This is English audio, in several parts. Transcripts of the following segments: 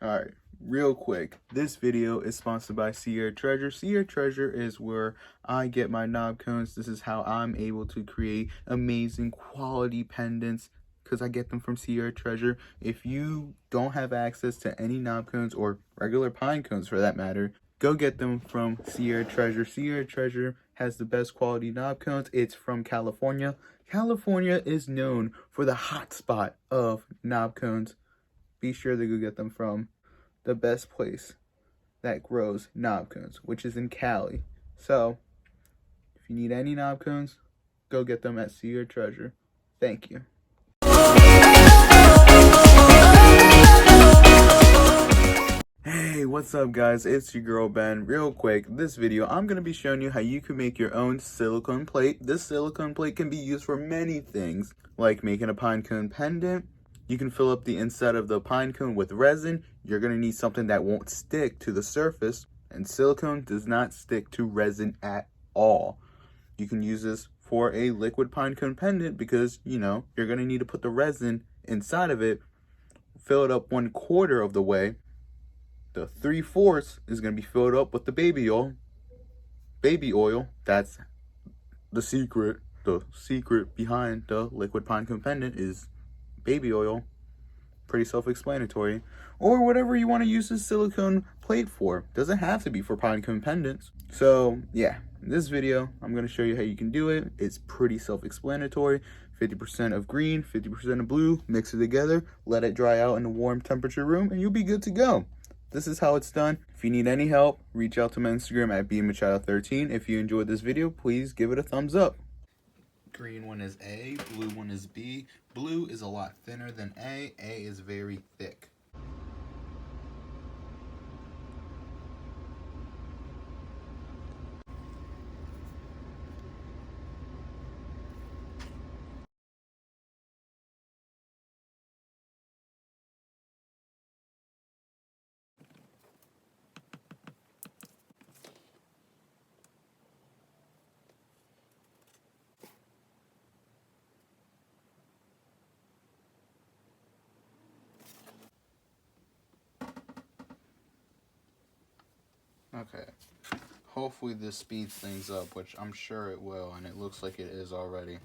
Alright, real quick. This video is sponsored by Sierra Treasure. Sierra Treasure is where I get my knob cones. This is how I'm able to create amazing quality pendants because I get them from Sierra Treasure. If you don't have access to any knob cones or regular pine cones for that matter, go get them from Sierra Treasure. Sierra Treasure has the best quality knob cones. It's from California. California is known for the hot spot of knob cones. Be sure to go get them from the best place that grows knob cones, which is in Cali. So, if you need any knob cones, go get them at Sierra Treasure. Thank you. Hey, what's up guys? It's your girl Ben. Real quick, this video, I'm going to be showing you how you can make your own silicone plate. This silicone plate can be used for many things, like making a pinecone pendant. You can fill up the inside of the pine cone with resin. You're going to need something that won't stick to the surface, and silicone does not stick to resin at all. You can use this for a liquid pine cone pendant because, you know, you're going to need to put the resin inside of it, fill it up 1/4 of the way. The 3/4 is going to be filled up with the baby oil. Baby oil, that's the secret. The secret behind the liquid pine cone pendant is baby oil. Pretty self-explanatory. Or whatever you want to use this silicone plate for. Doesn't have to be for pinecone pendants. So yeah, in this video I'm going to show you how you can do it. It's pretty self-explanatory. 50% of green, 50% of blue, mix it together, let it dry out in a warm temperature room, and you'll be good to go. This is how it's done. If you need any help, reach out to my Instagram at bmachado13. If you enjoyed this video, please give it a thumbs up. Green one is A, blue one is B. Blue is a lot thinner than A. A is very thick. Okay, hopefully this speeds things up, which I'm sure it will, and it looks like it is already.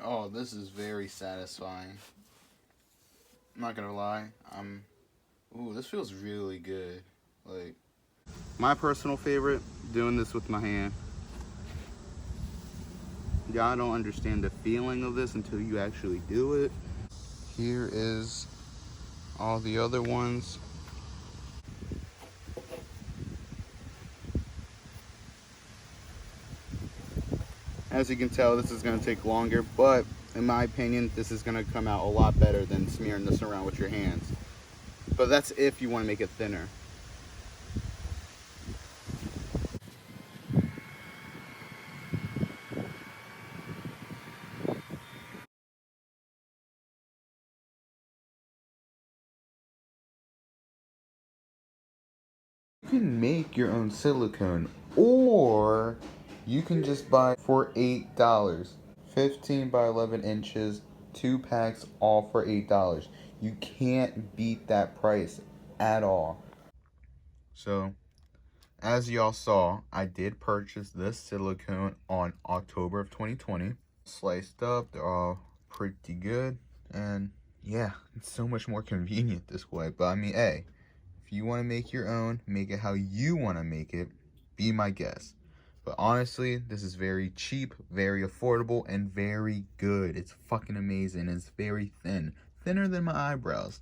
Oh, this is very satisfying. I'm not gonna lie, ooh, this feels really good. Like, my personal favorite, doing this with my hand. Y'all don't understand the feeling of this until you actually do it. Here is all the other ones. As you can tell, this is going to take longer, but in my opinion, this is going to come out a lot better than smearing this around with your hands. But that's if you want to make it thinner. You can make your own silicone, or you can just buy for $8. 15 by 11 inches, 2 packs, all for $8. You can't beat that price at all. So, as y'all saw, I did purchase this silicone on October of 2020. Sliced up, they're all pretty good, and yeah, it's so much more convenient this way. But I mean, hey, if you want to make your own, make it how you want to make it, be my guest. But honestly, this is very cheap, very affordable, and very good. It's fucking amazing. It's very thin. Thinner than my eyebrows.